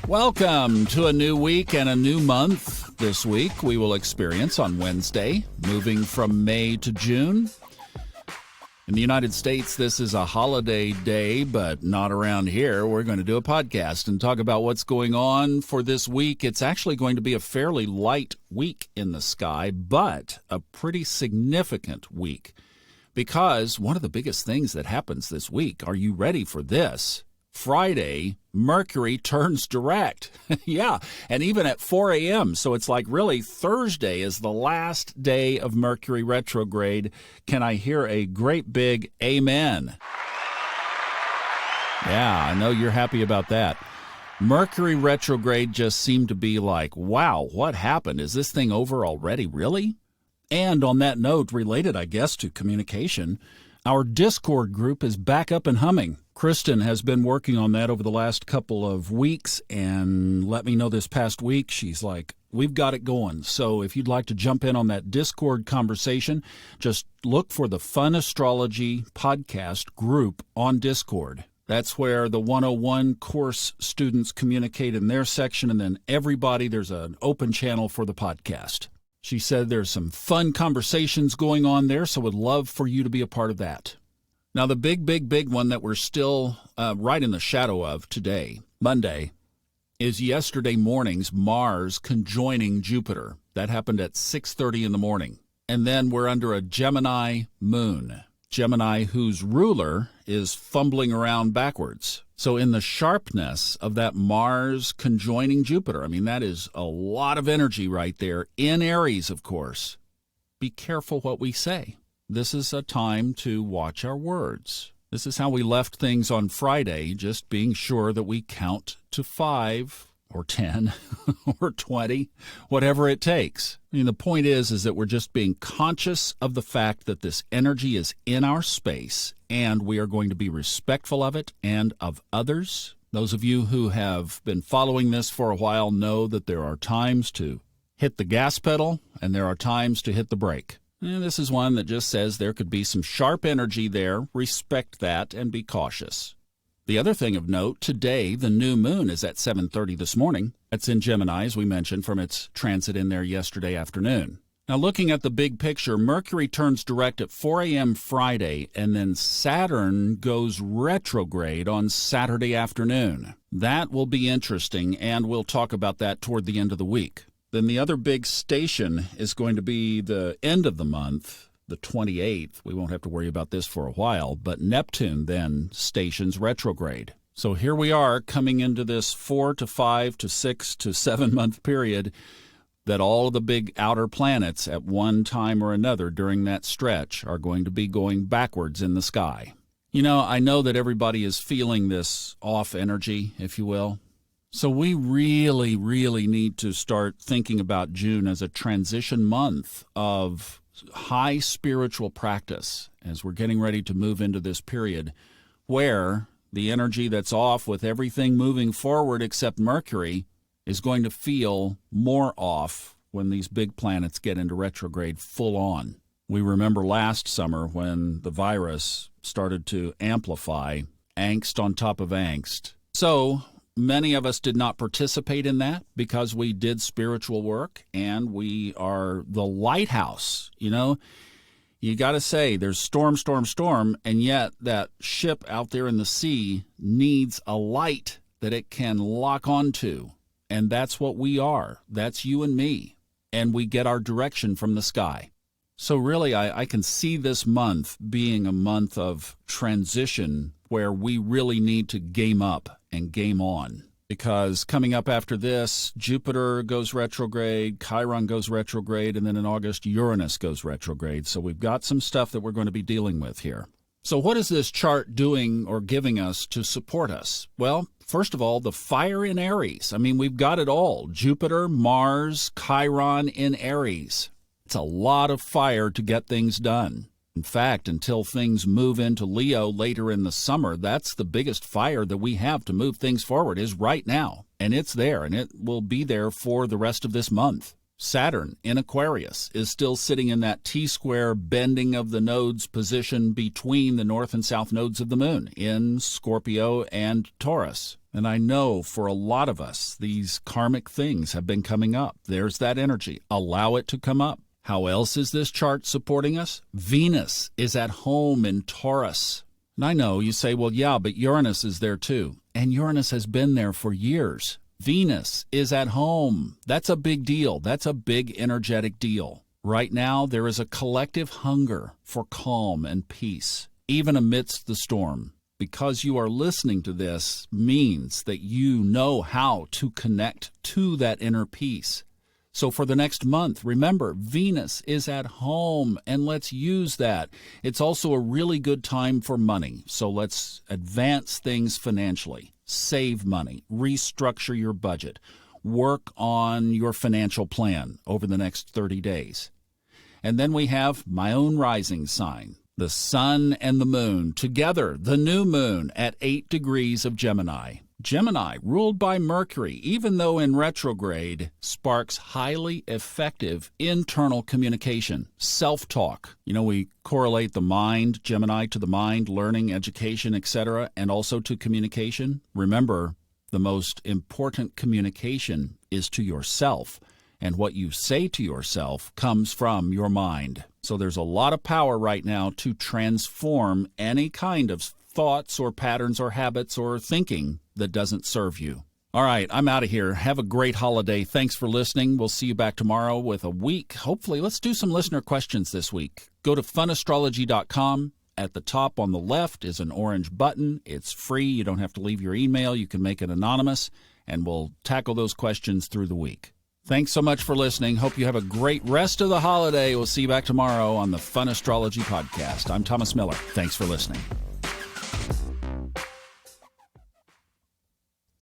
Welcome to a new week and a new month. This week we will experience on Wednesday, moving from May to June. In the United States, this is a holiday day, but not around here. We're going to do a podcast and talk about what's going on for this week. It's actually going to be a fairly light week in the sky, but a pretty significant week. Because one of the biggest things that happens this week, are you ready for this? Friday, Mercury turns direct. Yeah, and even at 4 a.m. So it's like really Thursday is the last day of Mercury retrograde. Can I hear a great big amen? Yeah, I know you're happy about that. Mercury retrograde just seemed to be like, wow, what happened? Is this thing over already, really? And on that note, related, I guess, to communication, our Discord group is back up and humming. Kristen has been working on that over the last couple of weeks and let me know this past week. She's like, we've got it going. So if you'd like to jump in on that Discord conversation, just look for the Fun Astrology podcast group on Discord. That's where the 101 course students communicate in their section, and then everybody, there's an open channel for the podcast. She said there's some fun conversations going on there, so would love for you to be a part of that. Now, the big one that we're still right in the shadow of today, Monday, is yesterday morning's Mars conjoining Jupiter. That happened at 6:30 in the morning. And then we're under a Gemini moon. Gemini, whose ruler is fumbling around backwards. So in the sharpness of that Mars conjoining Jupiter, I mean, that is a lot of energy right there in Aries, of course. Be careful what we say. This is a time to watch our words. This is how we left things on Friday, just being sure that we count to 5 or 10 or 20, whatever it takes. I mean, the point is that we're just being conscious of the fact that this energy is in our space, and we are going to be respectful of it and of others. Those of you who have been following this for a while know that there are times to hit the gas pedal, and there are times to hit the brake. And this is one that just says there could be some sharp energy there. Respect that and be cautious. The other thing of note, today the new moon is at 7:30 this morning. That's in Gemini, as we mentioned, from its transit in there yesterday afternoon. Now, looking at the big picture, Mercury turns direct at 4 a.m. Friday, and then Saturn goes retrograde on Saturday afternoon. That will be interesting, and we'll talk about that toward the end of the week. Then the other big station is going to be the end of the month, the 28th. We won't have to worry about this for a while, but Neptune then stations retrograde. So here we are coming into this 4 to 5 to 6 to 7 month period that all of the big outer planets at one time or another during that stretch are going to be going backwards in the sky. You know, I know that everybody is feeling this off energy, if you will. So we really need to start thinking about June as a transition month of high spiritual practice as we're getting ready to move into this period where the energy that's off with everything moving forward except Mercury is going to feel more off when these big planets get into retrograde full on. We remember last summer when the virus started to amplify angst on top of angst. So many of us did not participate in that because we did spiritual work and we are the lighthouse. You know, you got to say there's storm, and yet that ship out there in the sea needs a light that it can lock onto. And that's what we are. That's you and me. And we get our direction from the sky. So really, I can see this month being a month of transition where we really need to game up and game on. Because coming up after this, Jupiter goes retrograde, Chiron goes retrograde, and then in August, Uranus goes retrograde. So we've got some stuff that we're going to be dealing with here. So what is this chart doing or giving us to support us? Well, first of all, the fire in Aries. I mean, we've got it all. Jupiter, Mars, Chiron in Aries. It's a lot of fire to get things done. In fact, until things move into Leo later in the summer, that's the biggest fire that we have to move things forward is right now. And it's there, and it will be there for the rest of this month. Saturn in Aquarius is still sitting in that T-square bending of the nodes position between the north and south nodes of the moon in Scorpio and Taurus. And I know for a lot of us, these karmic things have been coming up. There's that energy. Allow it to come up. How else is this chart supporting us? Venus is at home in Taurus. And I know you say, well, yeah, but Uranus is there too. And Uranus has been there for years. Venus is at home. That's a big deal. That's a big energetic deal. Right now, there is a collective hunger for calm and peace, even amidst the storm. Because you are listening to this means that you know how to connect to that inner peace. So for the next month, remember, Venus is at home, and let's use that. It's also a really good time for money, so let's advance things financially. Save money, restructure your budget, work on your financial plan over the next 30 days. And then we have my own rising sign, the sun and the moon, together, the new moon at 8 degrees of Gemini. Gemini, ruled by Mercury, even though in retrograde, sparks highly effective internal communication, self-talk. You know, we correlate the mind, Gemini, to the mind, learning, education, etc., and also to communication. Remember, the most important communication is to yourself, and what you say to yourself comes from your mind. So there's a lot of power right now to transform any kind of thoughts or patterns or habits or thinking that doesn't serve you. All right, I'm out of here. Have a great holiday. Thanks for listening. We'll see you back tomorrow with a week. Hopefully, let's do some listener questions this week. Go to funastrology.com. At the top on the left is an orange button. It's free. You don't have to leave your email. You can make it anonymous, and we'll tackle those questions through the week. Thanks so much for listening. Hope you have a great rest of the holiday. We'll see you back tomorrow on the Fun Astrology Podcast. I'm Thomas Miller. Thanks for listening.